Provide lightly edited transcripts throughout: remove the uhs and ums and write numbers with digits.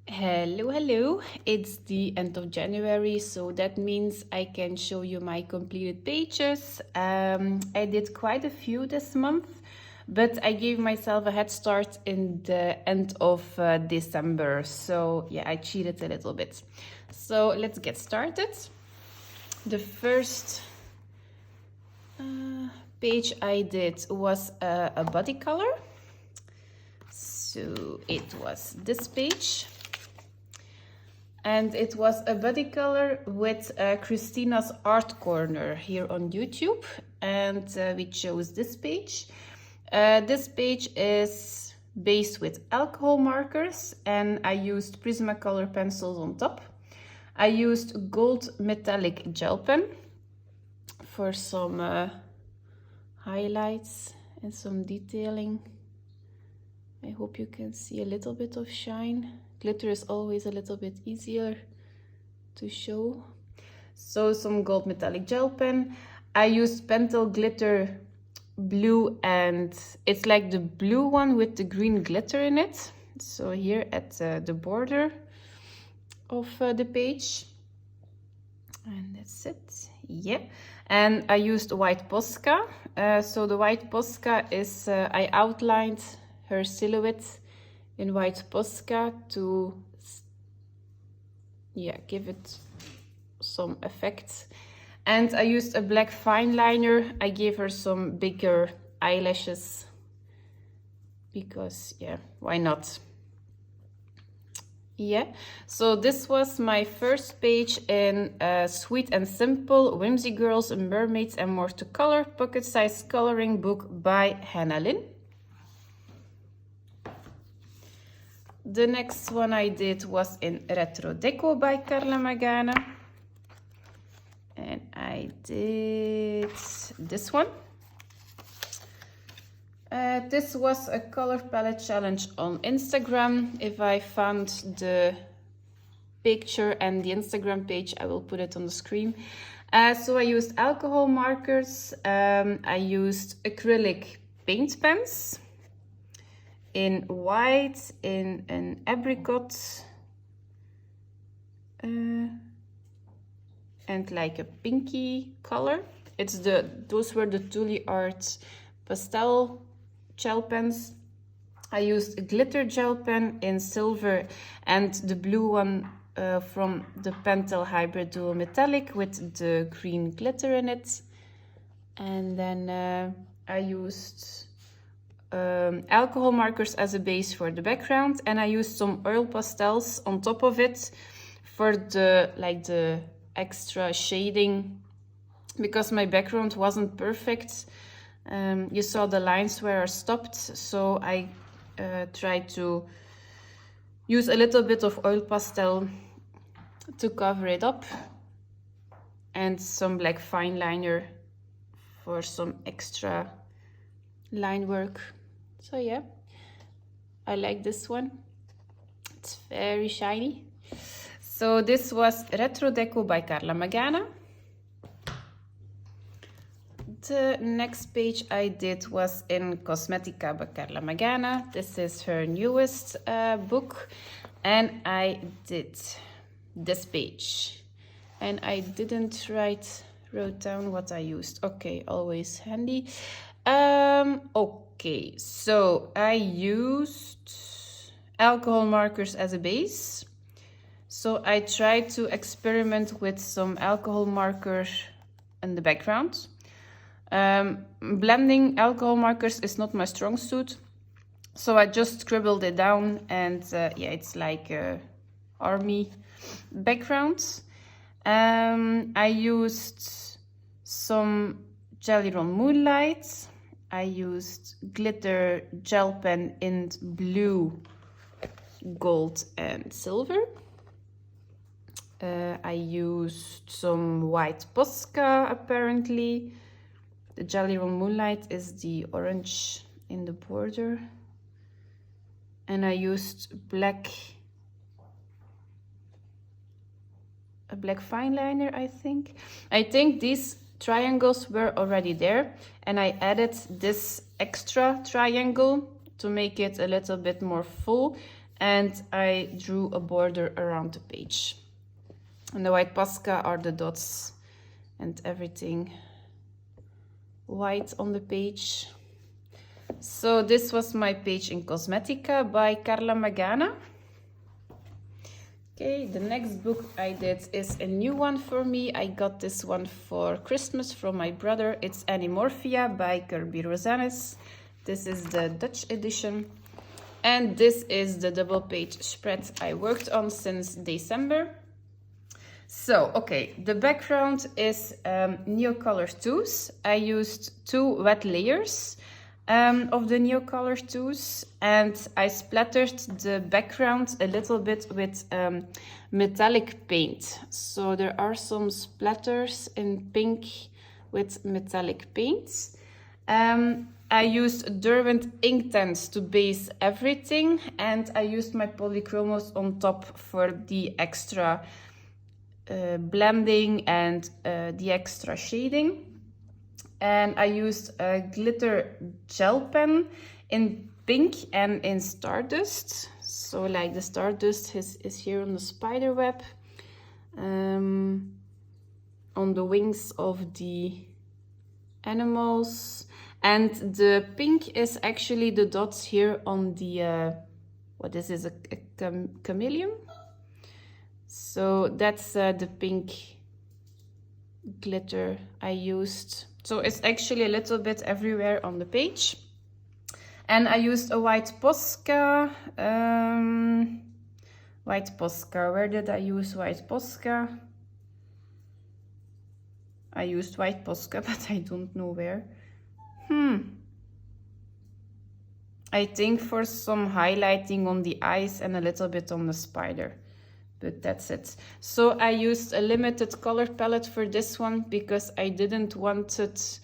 Hello, hello. It's the end of January, so that means I can show you my completed pages. I did quite a few this month, but I gave myself a head start in the end of December. So yeah, I cheated a little bit. So let's get started. The first page I did was a body color. So it was this page. And it was a body color with Christina's Art Corner here on YouTube. And we chose this page. This page is based with alcohol markers and I used Prismacolor pencils on top. I used gold metallic gel pen for some highlights and some detailing. I hope you can see a little bit of shine. Glitter is always a little bit easier to show. So some gold metallic gel pen. I used Pentel glitter blue and it's like the blue one with the green glitter in it. So here at the border of the page. And that's it. Yeah. And I used white Posca. So the white Posca is, I outlined her silhouette in white Posca to give it some effect. And I used a black fine liner. I gave her some bigger eyelashes because why not? Yeah, so this was my first page in Sweet and Simple Whimsy Girls, Mermaids and More to Color pocket-sized coloring book by Hannah Lynn. The next one I did was in Retro Deco by Carla Magana. And I did this one. This was a color palette challenge on Instagram. If I found the picture and the Instagram page, I will put it on the screen. So I used alcohol markers. I used acrylic paint pens in white, in an apricot, and like a pinky color. Those were the Tully Art pastel gel pens. I used a glitter gel pen in silver and the blue one from the Pentel Hybrid Dual Metallic with the green glitter in it. And then I used alcohol markers as a base for the background, and I used some oil pastels on top of it for the extra shading because my background wasn't perfect. You saw the lines where I stopped, so I tried to use a little bit of oil pastel to cover it up and some black fine liner for some extra line work. So yeah, I like this one. It's very shiny. So this was Retro Deco by Carla Magana. The next page I did was in Cosmetica by Carla Magana. This is her newest book. And I did this page. And I didn't wrote down what I used. Okay, always handy. Okay, so I used alcohol markers as a base. So I tried to experiment with some alcohol markers in the background. Blending alcohol markers is not my strong suit. So I just scribbled it down and it's like a army background. I used some Jelly Roll Moonlight. I used glitter gel pen in blue, gold and silver. I used some white Posca apparently. The Jelly Roll Moonlight is the orange in the border. And I used a black fine liner, I think. I think these triangles were already there and I added this extra triangle to make it a little bit more full. and I drew a border around the page. And the white Posca are the dots and everything white on the page. So this was my page in Cosmetica by Carla Magana. Okay, the next book I did is a new one for me. I got this one for Christmas from my brother. It's Animorphia by Kirby Rosanes. This is the Dutch edition. And this is the double page spread I worked on since December. So, okay, the background is Neocolor 2s. I used 2 wet layers of the Neocolor 2s, and I splattered the background a little bit with metallic paint. So there are some splatters in pink with metallic paint. I used Derwent Inktense to base everything, and I used my polychromos on top for the extra blending and the extra shading. And I used a glitter gel pen in pink and in Stardust. So like the Stardust is here on the spider web, on the wings of the animals. And the pink is actually the dots here on the, what is this, a chameleon? So that's the pink glitter I used. So it's actually a little bit everywhere on the page. And I used a white Posca. White Posca, where did I use white Posca? I used white Posca, but I don't know where. I think for some highlighting on the eyes and a little bit on the spider. But that's it. So I used a limited color palette for this one because I didn't want it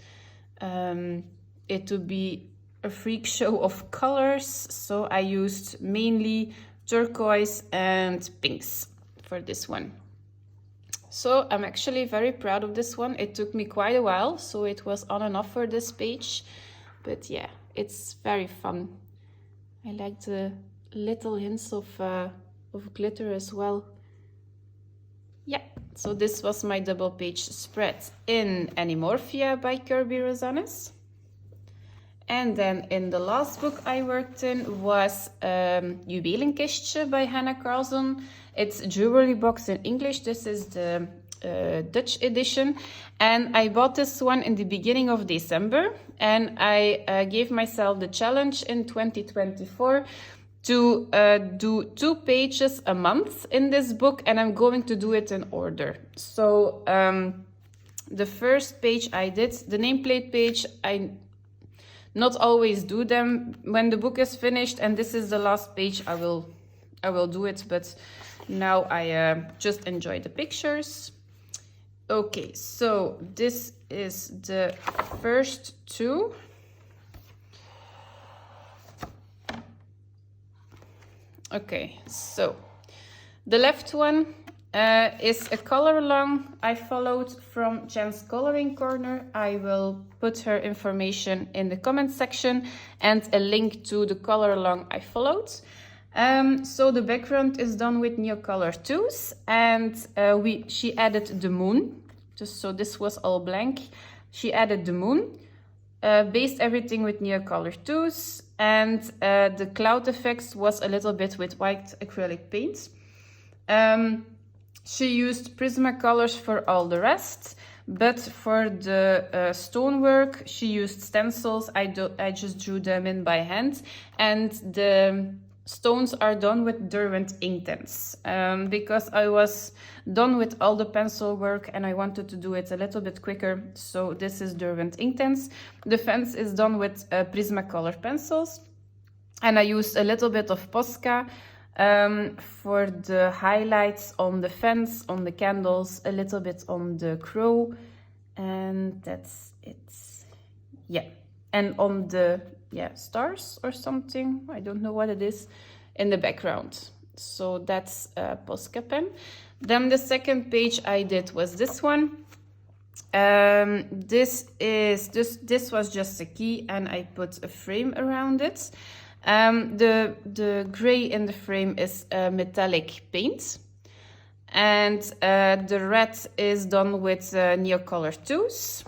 to be a freak show of colors. So I used mainly turquoise and pinks for this one. So I'm actually very proud of this one. It took me quite a while, so it was on and off for this page. But yeah, it's very fun. I like the little hints of glitter as well. Yeah, so this was my double page spread in Animorphia by Kirby Rosanes. And then in the last book I worked in was Juwelenkistje by Hannah Carlson. It's Jewelry Box in English. This is the Dutch edition. And I bought this one in the beginning of December. And I gave myself the challenge in 2024 to do 2 pages a month in this book, and I'm going to do it in order. So the first page I did, the nameplate page, I not always do them when the book is finished, and this is the last page I will do it, but now I just enjoy the pictures. Okay, so this is the first 2. Okay, so the left one is a color along I followed from Jen's Coloring Corner. I will put her information in the comment section and a link to the color along I followed. So the background is done with Neocolor 2s, and she added the moon. So this was all blank. She added the moon, based everything with Neocolor 2s, and the cloud effects was a little bit with white acrylic paint. She used Prismacolors for all the rest, but for the stonework she used stencils. I just drew them in by hand, and the stones are done with Derwent Inktense because I was done with all the pencil work and I wanted to do it a little bit quicker. So this is Derwent Inktense. The fence is done with Prismacolor pencils, and I used a little bit of Posca for the highlights on the fence, on the candles, a little bit on the crow, and that's it. Yeah, and on the stars or something, I don't know what it is, in the background. So that's Posca pen. Then the second page I did was this one. This was just a key and I put a frame around it. The gray in the frame is metallic paint. And the red is done with Neocolor 2s.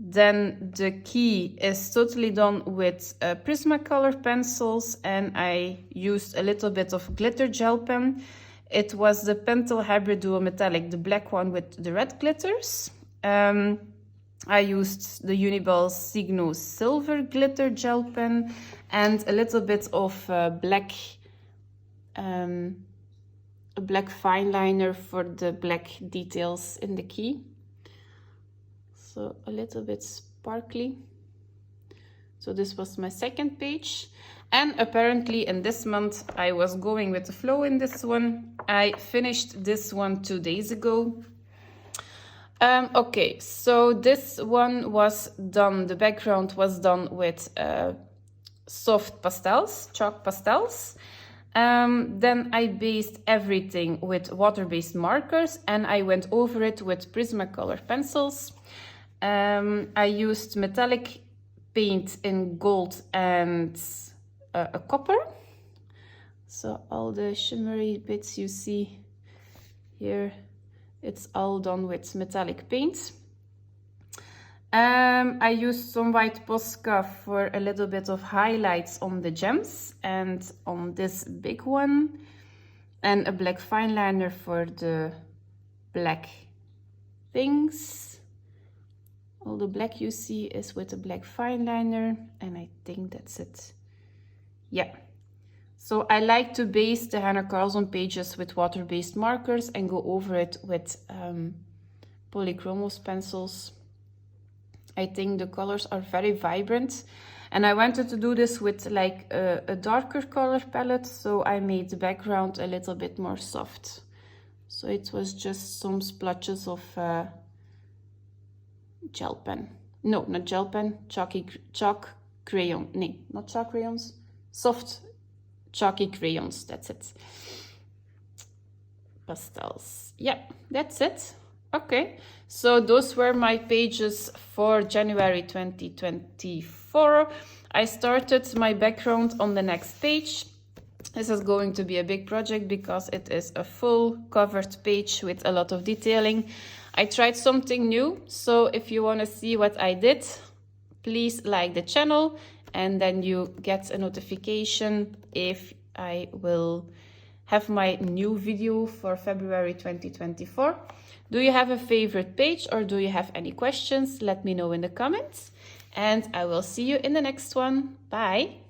Then the key is totally done with Prismacolor pencils, and I used a little bit of glitter gel pen. It was the Pentel Hybrid Duo Metallic, the black one with the red glitters. I used the Uniball Signo Silver Glitter Gel Pen and a little bit of black fine liner for the black details in the key. So a little bit sparkly. So this was my second page. And apparently in this month I was going with the flow in this one. I finished this one 2 days ago. Okay, so this one was done, the background was done with soft pastels, chalk pastels. Then I based everything with water-based markers and I went over it with Prismacolor pencils. I used metallic paint in gold and a copper. So all the shimmery bits you see here, it's all done with metallic paint. I used some white Posca for a little bit of highlights on the gems and on this big one, and a black fine liner for the black things. All the black you see is with a black fine liner, and I think that's it. Yeah. So I like to base the Hannah Carlson pages with water-based markers and go over it with polychromos pencils. I think the colors are very vibrant, and I wanted to do this with like a darker color palette, so I made the background a little bit more soft. So it was just some splotches of gel pen. No, not gel pen, chalk crayon. No, not chalk crayons, soft chalky crayons, that's it. Pastels. Yeah, that's it. Okay, so those were my pages for January 2024. I started my background on the next page. This is going to be a big project because it is a full covered page with a lot of detailing. I tried something new, so if you want to see what I did, please like the channel and then you get a notification if I will have my new video for February 2024. Do you have a favorite page or do you have any questions? Let me know in the comments and I will see you in the next one. Bye!